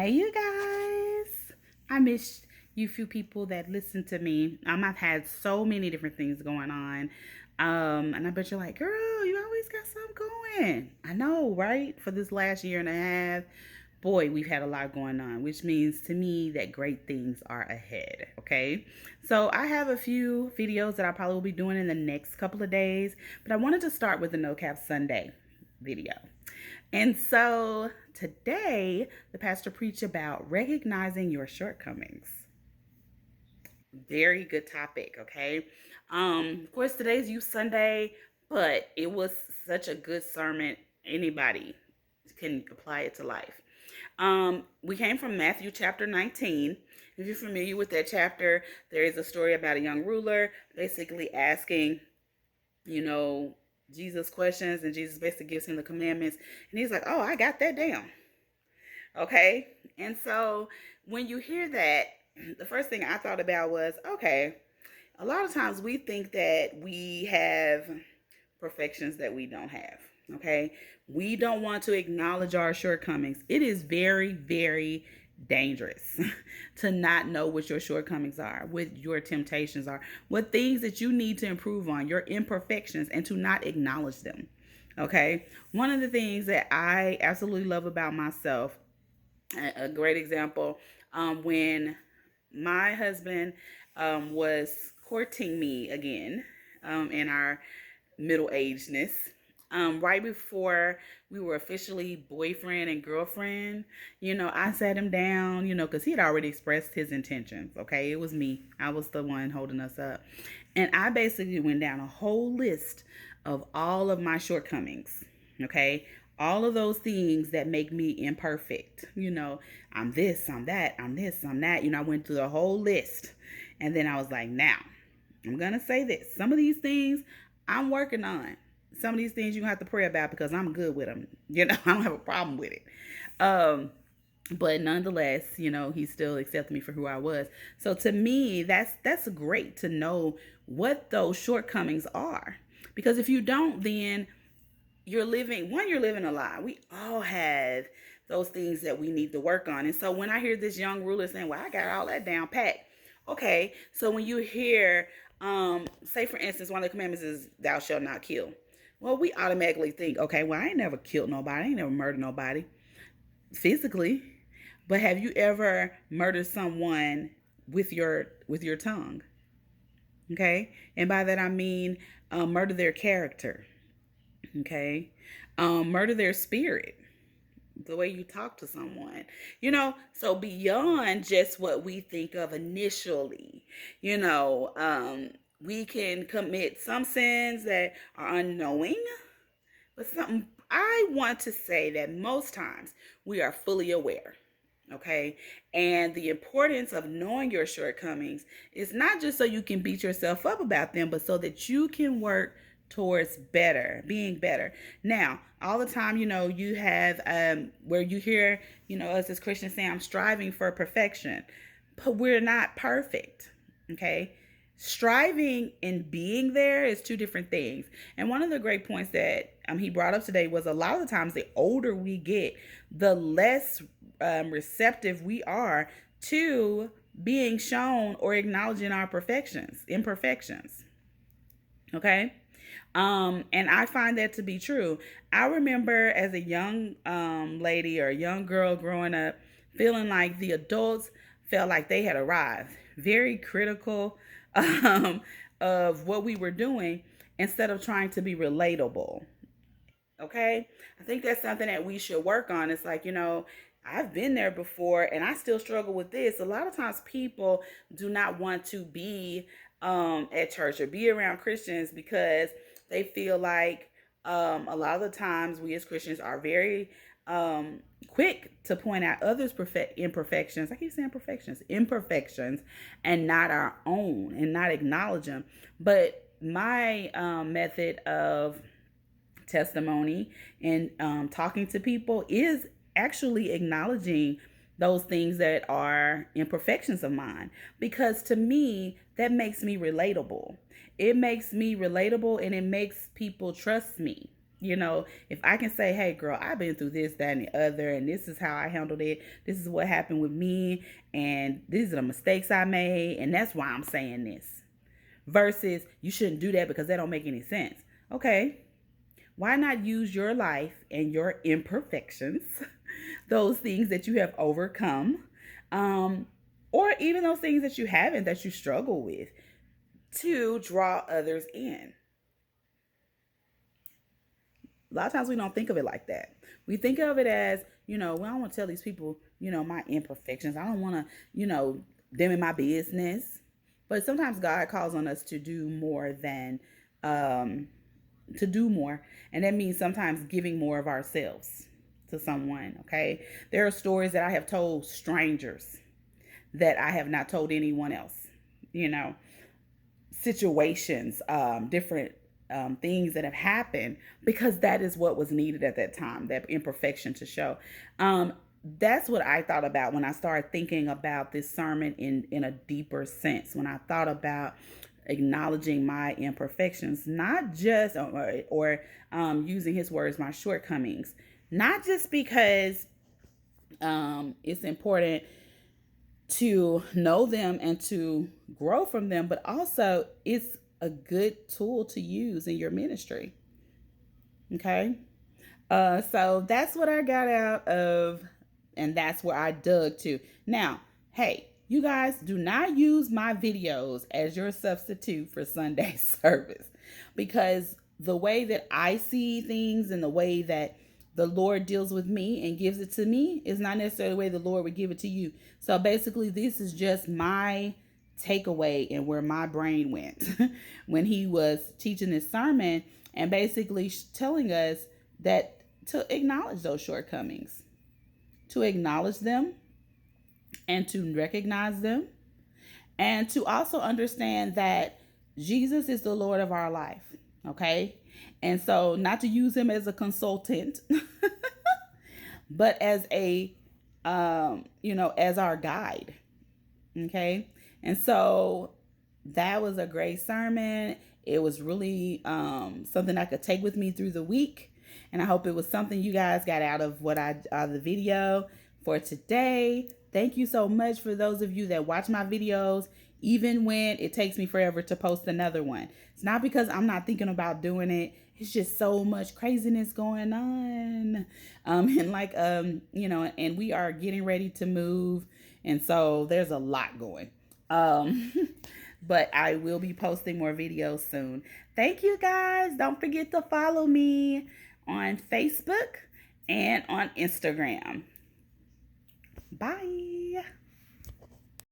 Hey, you guys. I miss you few people that listen to me. I've had so many different things going on. And I bet you're like, girl, you always got something going. I know, right? For this last year and a half, boy, we've had a lot going on, which means to me that great things are ahead. Okay. So I have a few videos that I probably will be doing in the next couple of days, but I wanted to start with the No Cap Sunday video. And so today, the pastor preached about recognizing your shortcomings. Very good topic, okay? Of course, today's Youth Sunday, but it was such a good sermon. Anybody can apply it to life. We came from Matthew chapter 19. If you're familiar with that chapter, there is a story about a young ruler basically asking, you know, Jesus questions, and Jesus basically gives him the commandments, and he's like, "Oh, I got that down." Okay, and so when you hear that, the first thing I thought about was, okay, a lot of times we think that we have perfections that we don't have. Okay, we don't want to acknowledge our shortcomings. It is very, very dangerous to not know what your shortcomings are, what your temptations are, what things that you need to improve on, your imperfections, and to not acknowledge them. Okay, one of the things that I absolutely love about myself, a great example, when my husband was courting me again in our middle agedness. Right before we were officially boyfriend and girlfriend, I sat him down, because he had already expressed his intentions. Okay, it was me. I was the one holding us up. And I basically went down a whole list of all of my shortcomings. Okay, all of those things that make me imperfect. I'm this, I'm that, I'm this, I'm that. I went through the whole list. And then I was like, now, I'm going to say this. Some of these things I'm working on. Some of these things you have to pray about because I'm good with them. I don't have a problem with it. But nonetheless, he still accepted me for who I was. So to me, that's great to know what those shortcomings are. Because if you don't, then you're living a lie. We all have those things that we need to work on. And so when I hear this young ruler saying, well, I got all that down pat. Okay, so when you hear, say for instance, one of the commandments is thou shalt not kill. Well, we automatically think, okay, well, I ain't never killed nobody. I ain't never murdered nobody physically. But have you ever murdered someone with your tongue? Okay, and by that I mean murder their character. Okay, murder their spirit, the way you talk to someone, so beyond just what we think of initially, we can commit some sins that are unknowing, but something I want to say that most times we are fully aware. Okay, and the importance of knowing your shortcomings is not just so you can beat yourself up about them, but so that you can work towards being better. Now, all the time, you have where you hear, us as Christians say, I'm striving for perfection, but we're not perfect. Okay, striving and being there is two different things. And one of the great points that he brought up today was a lot of the times the older we get, the less receptive we are to being shown or acknowledging our imperfections. Okay. And I find that to be true. I remember as a young lady or a young girl growing up, feeling like the adults felt like they had arrived, very critical of what we were doing instead of trying to be relatable. Okay, I think that's something that we should work on. It's like, I've been there before and I still struggle with this. A lot of times people do not want to be at church or be around Christians because they feel like a lot of the times we as Christians are very quick to point out others' imperfections. I keep saying imperfections, and not our own, and not acknowledge them. But my method of testimony and talking to people is actually acknowledging those things that are imperfections of mine, because to me that makes me relatable. It makes me relatable and it makes people trust me. If I can say, hey, girl, I've been through this, that, and the other, and this is how I handled it, this is what happened with me, and these are the mistakes I made, and that's why I'm saying this. Versus, you shouldn't do that because that don't make any sense. Okay, why not use your life and your imperfections, those things that you have overcome, um, or even those things that you haven't, that you struggle with, to draw others in? A lot of times we don't think of it like that. We think of it as, well, I don't want to tell these people, my imperfections. I don't want to, them in my business. But sometimes God calls on us to do more than, to do more. And that means sometimes giving more of ourselves to someone, okay? There are stories that I have told strangers that I have not told anyone else, you know, situations, different things that have happened because that is what was needed at that time, that imperfection to show. That's what I thought about when I started thinking about this sermon in a deeper sense. When I thought about acknowledging my imperfections, not just or using his words, my shortcomings, not just because it's important to know them and to grow from them, but also it's a good tool to use in your ministry. Okay. So that's what I got out of, and that's where I dug to. Now, hey, you guys, do not use my videos as your substitute for Sunday service, because the way that I see things and the way that the Lord deals with me and gives it to me is not necessarily the way the Lord would give it to you. So basically, this is just my takeaway and where my brain went when he was teaching this sermon and basically telling us that to acknowledge those shortcomings, to acknowledge them and to recognize them, and to also understand that Jesus is the Lord of our life. Okay. And so, not to use him as a consultant, but as as our guide. Okay. And so that was a great sermon. It was really something I could take with me through the week. And I hope it was something you guys got out of the video for today. Thank you so much for those of you that watch my videos, even when it takes me forever to post another one. It's not because I'm not thinking about doing it. It's just so much craziness going on. And we are getting ready to move. And so there's a lot going. But I will be posting more videos soon. Thank you guys. Don't forget to follow me on Facebook and on Instagram. Bye.